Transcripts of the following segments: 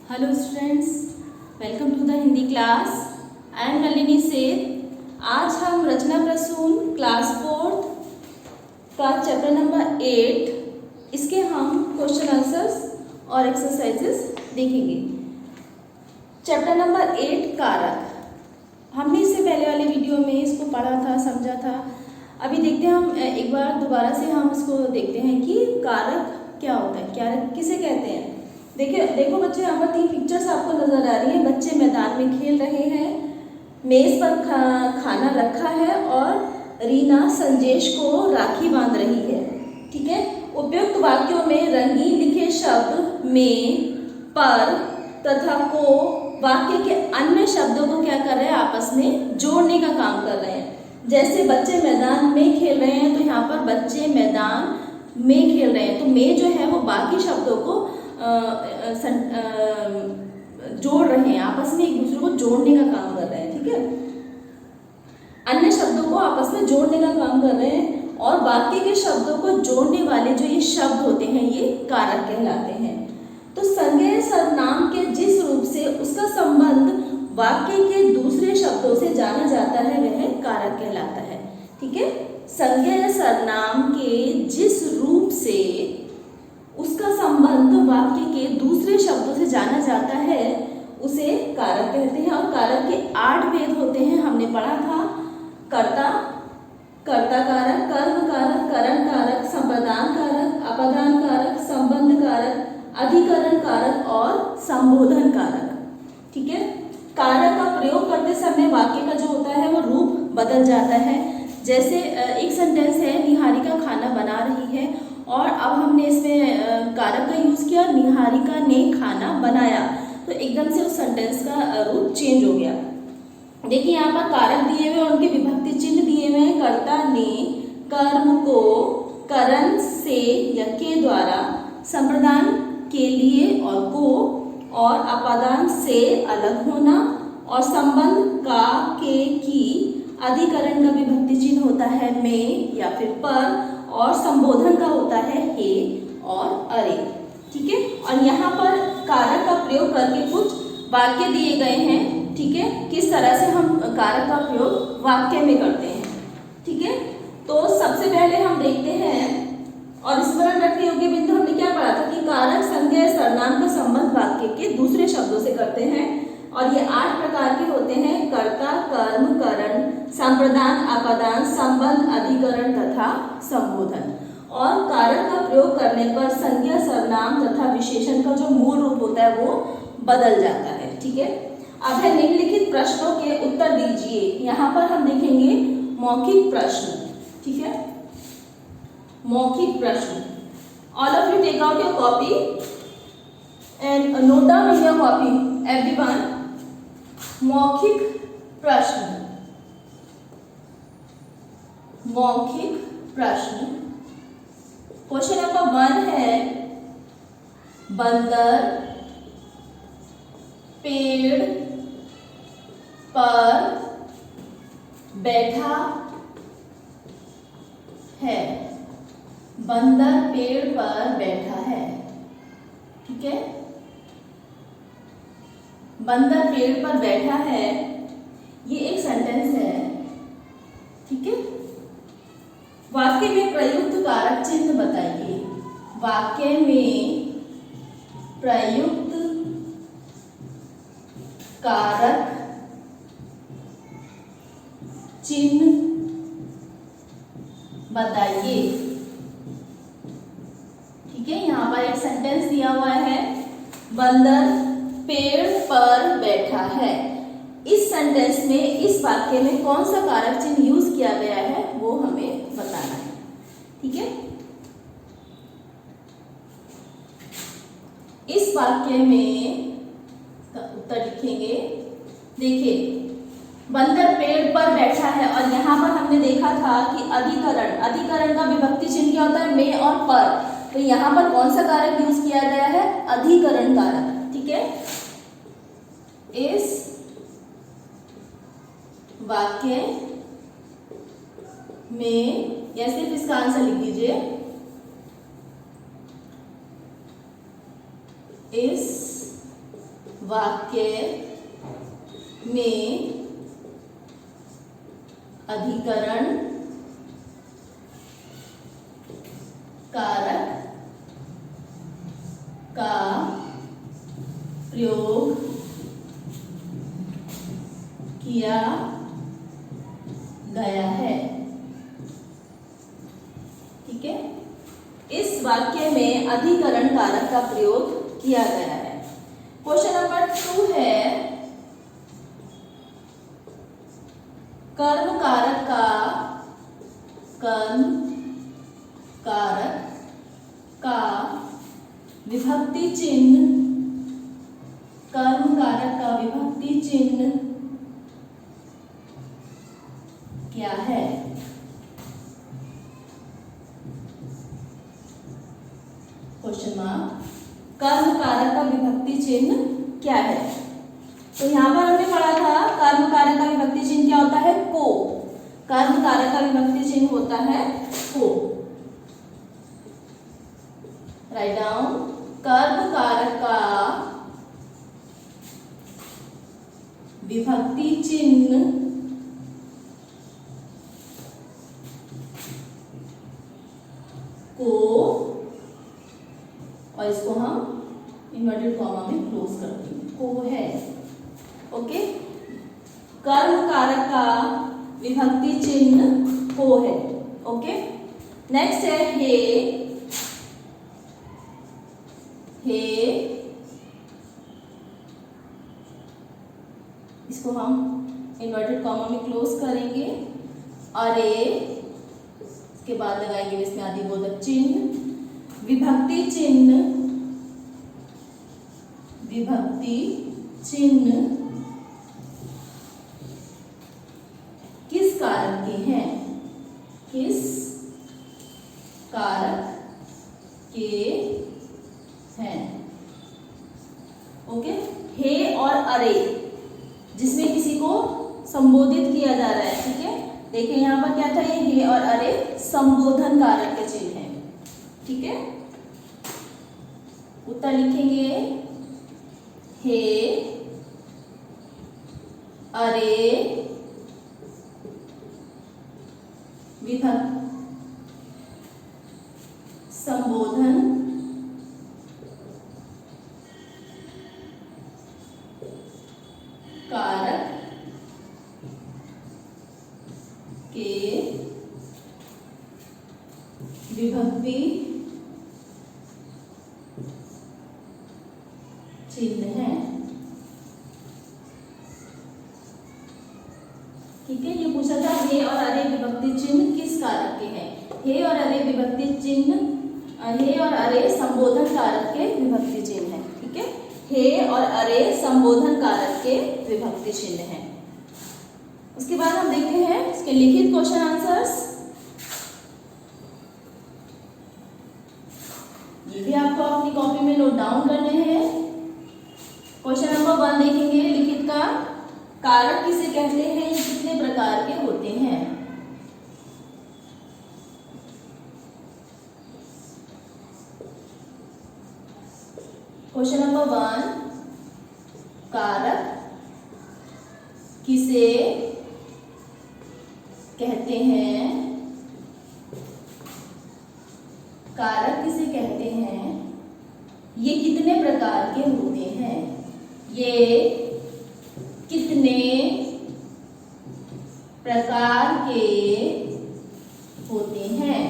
Hello students, welcome to the Hindi class. I am Nalini Seth. आज हम रचना Prasoon class 4 का चैप्टर नंबर 8 इसके हम क्वेश्चन आंसर्स और एक्सरसाइजेस देखेंगे। चैप्टर नंबर 8 कारक। हमने इससे पहले वाले वीडियो में इसको पढ़ा था, समझा था। अभी देखते हैं हम एक बार दोबारा से हम इसको देखते हैं कि कारक क्या होता है, कारक किसे कहते हैं। देखो बच्चे, यहाँ पर 3 पिक्चर्स आपको नजर आ रही है। बच्चे मैदान में खेल रहे हैं, मेज पर खाना रखा है और रीना संजेश को राखी बांध रही है। ठीक है। उपयुक्त वाक्यों में रंगीन लिखे शब्द में, पर तथा को वाक्य के अन्य शब्दों को क्या कर रहे हैं, आपस में जोड़ने का काम कर रहे हैं। जैसे बच्चे मैदान में खेल रहे हैं, तो यहाँ पर बच्चे मैदान में खेल रहे हैं, तो में जो है वो बाकी शब्दों को जोड़ रहे हैं, आपस में एक दूसरे को जोड़ने का काम कर रहे हैं। ठीक है। अन्य शब्दों को आपस में जोड़ने का काम कर रहे हैं और वाक्य के शब्दों को जोड़ने वाले जो ये शब्द होते हैं ये कारक कहलाते हैं। तो संज्ञेय सर्वनाम के जिस रूप से उसका संबंध वाक्य के दूसरे शब्दों से जाना जाता है वह कारक कहलाता है। ठीक है। संज्ञेय सर्वनाम के जिस रूप से उसका संबंध वाक्य के दूसरे शब्दों से जाना जाता है उसे कारक कहते हैं। और कारक के 8 भेद होते हैं, हमने पढ़ा था। कर्ता, कर्ता कारक, कर्म कारक, करण कारक, संप्रदान कारक, अपादान कारक, संबंध कारक, अधिकरण कारक और संबोधन कारक। ठीक है। कारक का प्रयोग करते समय वाक्य का जो होता है वो रूप बदल जाता है। जैसे एक सेंटेंस है, निहारिका खाना बना रही है, और अब हमने इसमें कारक का यूज किया, निहारिका ने खाना बनाया, तो एकदम से उस सेंटेंस का रूप चेंज हो गया। देखिए यहाँ पर कारक दिए हुए और उनके विभक्ति चिन्ह दिए हुए हैं। कर्ता ने कर्म को करण से या के द्वारा, संप्रदान के लिए और को, और अपादान से अलग होना, और संबंध का के की, अधिकरण का विभक्ति चिन्ह होता है में या फिर पर, और संबोधन का होता है हे और अरे। ठीक है। और यहाँ पर कारक का प्रयोग करके कुछ वाक्य दिए गए हैं। ठीक है। किस तरह से हम कारक का प्रयोग वाक्य में करते हैं। ठीक है। तो सबसे पहले हम देखते हैं, और स्मरण रखने योग्य बिंदु हमने क्या पढ़ा था कि कारक संज्ञा सर्वनाम का संबंध वाक्य के दूसरे शब्दों से करते हैं, और ये 8 प्रकार के होते हैं। कर्ता, कर्म, करण, संप्रदान, अपादान, संबंध, अधिकरण तथा संबोधन। और कारक का प्रयोग करने पर संज्ञा सर्वनाम तथा विशेषण का जो मूल रूप होता है वो बदल जाता है। ठीक है। अब है निम्नलिखित प्रश्नों के उत्तर दीजिए। यहाँ पर हम देखेंगे मौखिक प्रश्न। ठीक है। मौखिक प्रश्न। All of you take out your copy and note down in your copy everyone. मौखिक प्रश्न। मौखिक प्रश्न। क्वेश्चन नंबर 1 है, बंदर पेड़ पर बैठा है। बंदर पेड़ पर बैठा है। ठीक है। बंदर पेड़ पर बैठा है, ये एक सेंटेंस है। ठीक है। वाक्य में प्रयुक्त कारक चिन्ह बताइए। वाक्य में प्रयुक्त कारक चिन्ह बताइए। ठीक है। यहाँ पर एक सेंटेंस दिया हुआ है, बंदर पेड़ पर बैठा है। इस सेंटेंस में, इस वाक्य में कौन सा कारक चिन्ह यूज किया गया है वो हमें बताना है। ठीक है। इस वाक्य में उत्तर लिखेंगे। देखिए, बंदर पेड़ पर बैठा है, और यहाँ पर हमने देखा था कि अधिकरण, अधिकरण का विभक्ति चिन्ह क्या होता है, में और पर। तो यहाँ पर कौन सा कारक यूज किया गया है, अधिकरण कारक। ठीक है। इस वाक्य में, या सिर्फ इसका आंसर लिख दीजिए, इस वाक्य में अधिकरण कारक का प्रयोग किया गया है। ठीक है, इस वाक्य में अधिकरण कारक का प्रयोग किया गया है। क्वेश्चन नंबर 2 है, कर्म कारक का विभक्ति चिन्ह, कर्म कारक का विभक्ति चिन्ह क्या है? क्वेश्चन मार्क, कर्म कारक का विभक्ति चिन्ह क्या है? तो यहाँ पर हमने पढ़ा था कर्म कारक का विभक्ति चिन्ह क्या होता है? को। कर्म कारक का विभक्ति चिन्ह होता है को। राइट डाउन, कर्म कारक का विभक्ति चिन्ह को, और इसको हम इन्वर्टेड कॉमा में क्लोज करते हैं, को है। ओके, कर्म कारक का विभक्ति चिन्ह को है। ओके, नेक्स्ट है हे। इसको हम इन्वर्टेड कॉमा में क्लोज करेंगे। अरे, इसके बाद लगाएंगे इसमें आदिबोधक चिन्ह। विभक्ति चिन्ह किस कारक के हैं? किस कारक के हैं? ओके, हे और अरे, जिसमें किसी को संबोधित किया जा रहा है। ठीक है, देखिए यहाँ पर क्या था, ये हे और अरे संबोधन कारक के चिन्ह है। ठीक है, उत्तर लिखेंगे हे, अरे, विभक्ति, संबोधन कारक के विभक्ति चिन्ह है। ठीक है, ये पूछा था हे और अरे विभक्ति चिन्ह किस कारक के हैं? हे और अरे विभक्ति चिन्ह, हे और अरे संबोधन कारक के विभक्ति चिन्ह है। ठीक है, हे और अरे संबोधन कारक के विभक्ति चिन्ह है। उसके बाद हम देखते हैं इसके लिखित क्वेश्चन आंसर्स। ये भी आपको अपनी कॉपी में नोट डाउन करने हैं। क्वेश्चन नंबर 1 देखेंगे लिखित का, कारक किसे कहते हैं, ये कितने प्रकार के होते हैं? क्वेश्चन नंबर 1, कारक किसे कहते हैं? कारक किसे कहते हैं? ये कितने प्रकार के होते हैं? ये कितने प्रकार के होते हैं?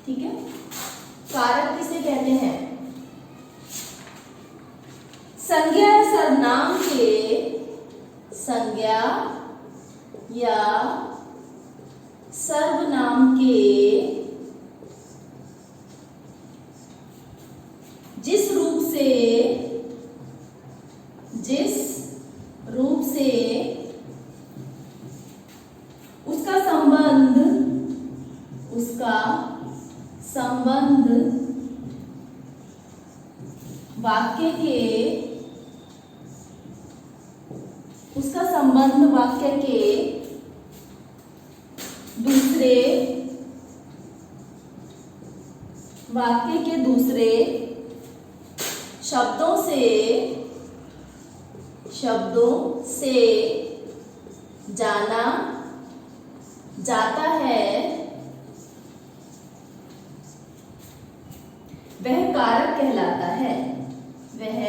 ठीक है, कारक किसे कहते हैं? संज्ञा या सर्वनाम के, संज्ञा या सर्वनाम के जिस रूप से उसका संबंध वाक्य के, उसका संबंध वाक्य के दूसरे शब्दों से जाना जाता है वह कारक कहलाता है। वह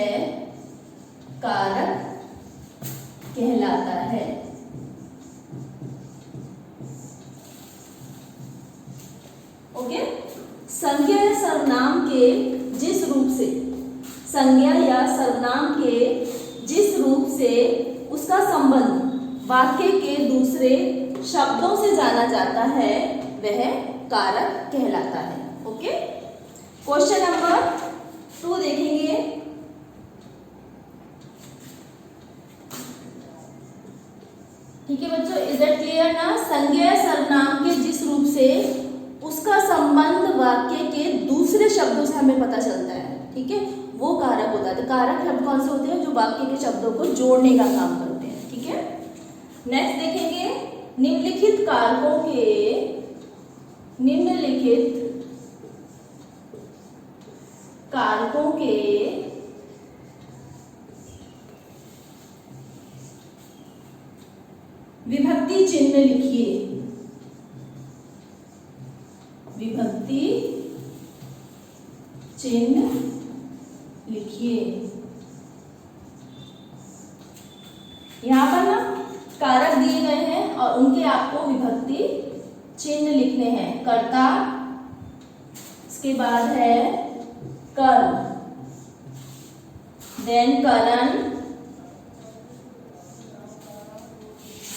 कारक कहलाता है। ओके। संज्ञा या सर्वनाम के जिस रूप से संज्ञा या सर्वनाम के जिस रूप से उसका संबंध वाक्य के दूसरे शब्दों से जाना जाता है वह कारक कहलाता है। ओके। क्वेश्चन नंबर 2 देखेंगे। ठीक है बच्चों, इज इट क्लियर ना? संज्ञा सर्वनाम के जिस रूप से उसका संबंध वाक्य के दूसरे शब्दों से हमें पता चलता है, ठीक है, वो कारक होता है। तो कारक शब्द कौन से होते हैं? जो वाक्य के शब्दों को जोड़ने का काम करते हैं। ठीक है। नेक्स्ट देखेंगे, निम्नलिखित कारकों के विभक्ति चिन्ह लिखिए। विभक्ति चिन्ह लिखिए। यहां पर ना कारक दिए गए हैं और उनके आपको विभक्ति चिन्ह लिखने हैं। कर्ता, इसके बाद है कर्म, देन करण,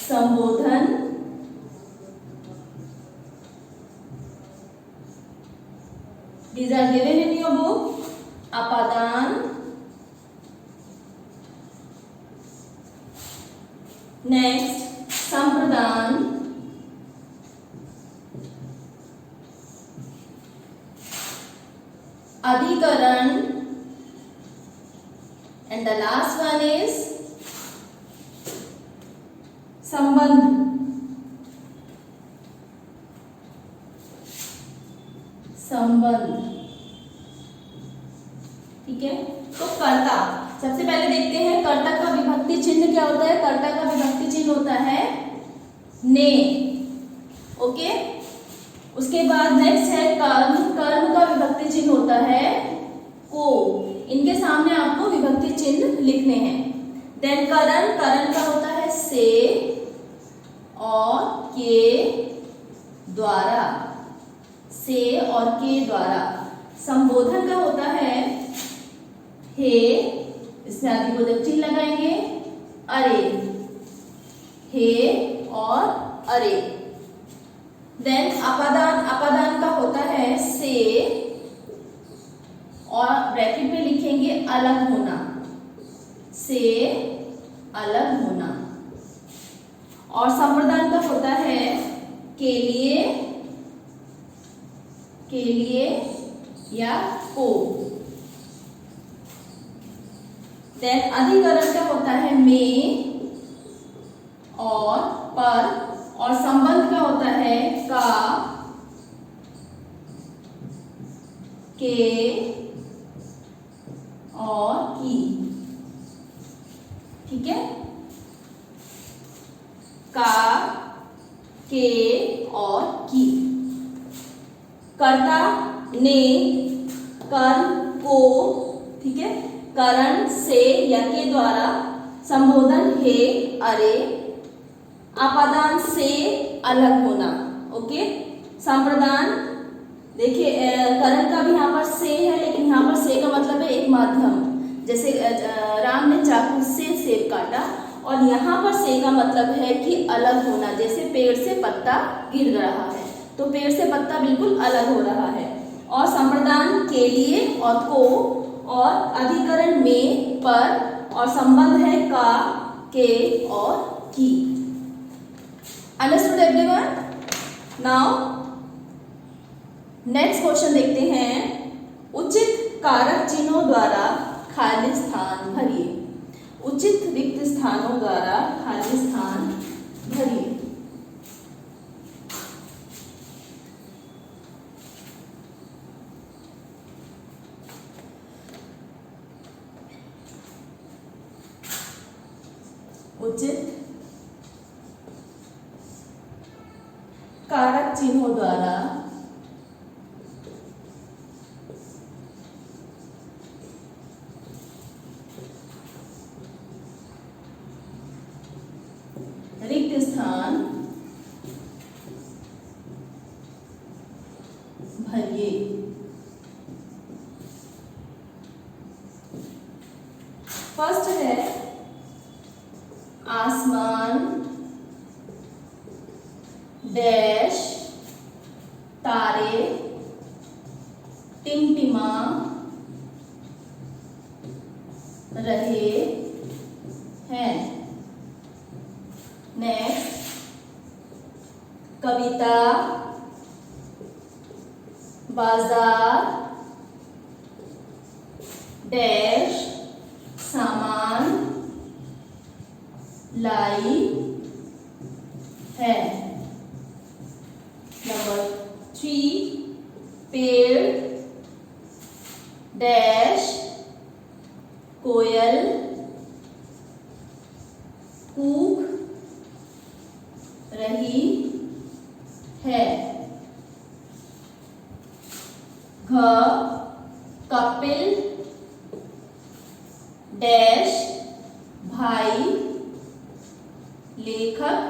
संबोधन, these are given in your book, अपादान, नेक्स्ट संप्रदान, अधिकरण, and the last one is संबंध। ठीक है। तो कर्ता, सबसे पहले देखते हैं कर्ता का विभक्ति चिन्ह क्या होता है। कर्ता का विभक्ति चिन्ह होता है ने। ओके। उसके बाद नेक्स्ट है कर्म। कर्म का विभक्ति चिन्ह होता है को। इनके सामने आपको विभक्ति चिन्ह लिखने हैं। देन करण, करण का होता है से और के द्वारा, से और के द्वारा। संबोधन का होता है हे, इसमें आदिबोधक चिन्ह लगाएंगे, अरे, हे और अरे। देन अपादान, अपादान का होता है से और ब्रैकेट में लिखेंगे अलग होना, से अलग होना। और संप्रदान का होता है के लिए या को। देन अधिकरण का होता है में और पर। और संबंध का होता है का, के और की। ठीक है। का, के और की। कर्ता ने, कर्म को, ठीक है, करण से या के द्वारा, संबोधन हे, अरे, अपादान से अलग होना। ओके। संप्रदान देखिए, करण का भी यहाँ पर से है, लेकिन यहाँ पर से का मतलब है एक माध्यम। जैसे राम ने चाकू से सेब काटा, और यहाँ पर से का मतलब है कि अलग होना। जैसे पेड़ से पत्ता गिर रहा है, तो पेड़ से पत्ता बिल्कुल अलग हो रहा है। और संप्रदान के लिए और को, और अधिकरण में, पर, और संबंध है का, के और की। Understood everyone? Now next question देखते हैं। उचित कारक चिन्हों द्वारा खाली स्थान भरिए। उचित रिक्त स्थानों द्वारा खाली स्थान भरिए। उचित कारक चिन्हों द्वारा रिक्त स्थान भरिए। फर्स्ट है आसमान डैश तारे टिमटिमा रहे हैं। नेक्स्ट कविता बाजार डैश सामान लाई है। नंबर 3 पेड़ डैश कोयल कूक रही है। घ कपिल डैश भाई लेखक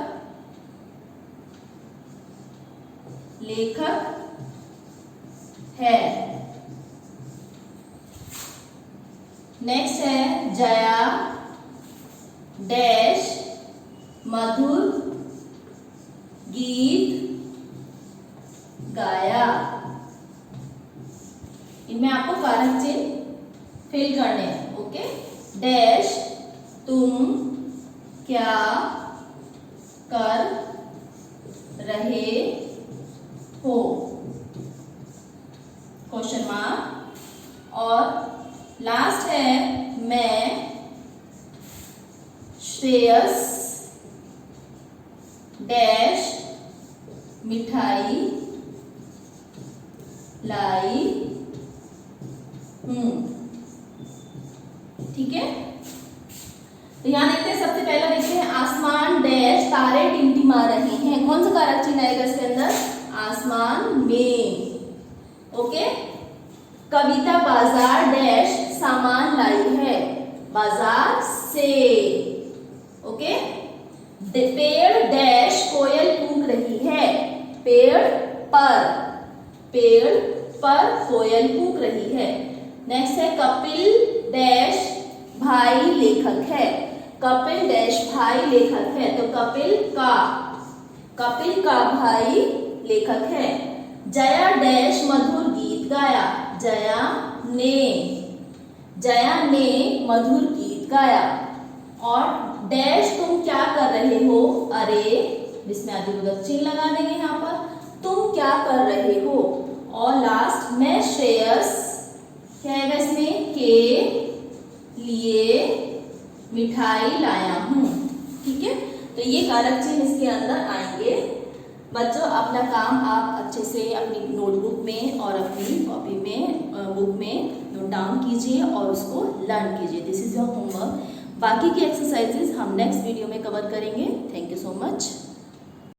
है। नेक्स्ट है जया डैश मधुर गीत गाया। इनमें आपको कारक चिन्ह फिल करने हैं। ओके, डैश तुम क्या कर रहे हो, क्वेश्चन मार्क। और लास्ट है मैं श्रेयस डैश मिठाई लाई हूं। ठीक है, तो यहां देखते हैं, सबसे पहला देखते हैं आसमान डैश तारे टिमटिमा रहे हैं। कौन सा कारक चिन्ह आएगा इसके अंदर? आसमान में। ओके, कविता बाजार डैश सामान लाई है, बाजार से। ओके, पेड़ डैश कोयल कूक रही है, पेड़ पर कोयल कूक रही है। नेक्स्ट है कपिल डैश भाई लेखक है, कपिल डैश भाई लेखक है, तो कपिल का भाई लेखक है। जया डैश मधुर गीत गाया, जया ने मधुर गीत गाया। और डैश तुम क्या कर रहे हो, अरे जिसमें अधिबोधक चिन्ह लगा देंगे यहाँ पर, तुम क्या कर रहे हो। और लास्ट मैं श्रेयस, क्या आएगा इसमें, के लिए मिठाई लाया हूँ। ठीक है, तो ये कारक चिन्ह इसके अंदर आएंगे। बच्चों, अपना काम आप अच्छे से अपनी नोटबुक में और अपनी कॉपी में बुक में नोट डाउन कीजिए और उसको लर्न कीजिए। This is your homework. बाकी की एक्सरसाइजेज हम नेक्स्ट वीडियो में कवर करेंगे। Thank you so much.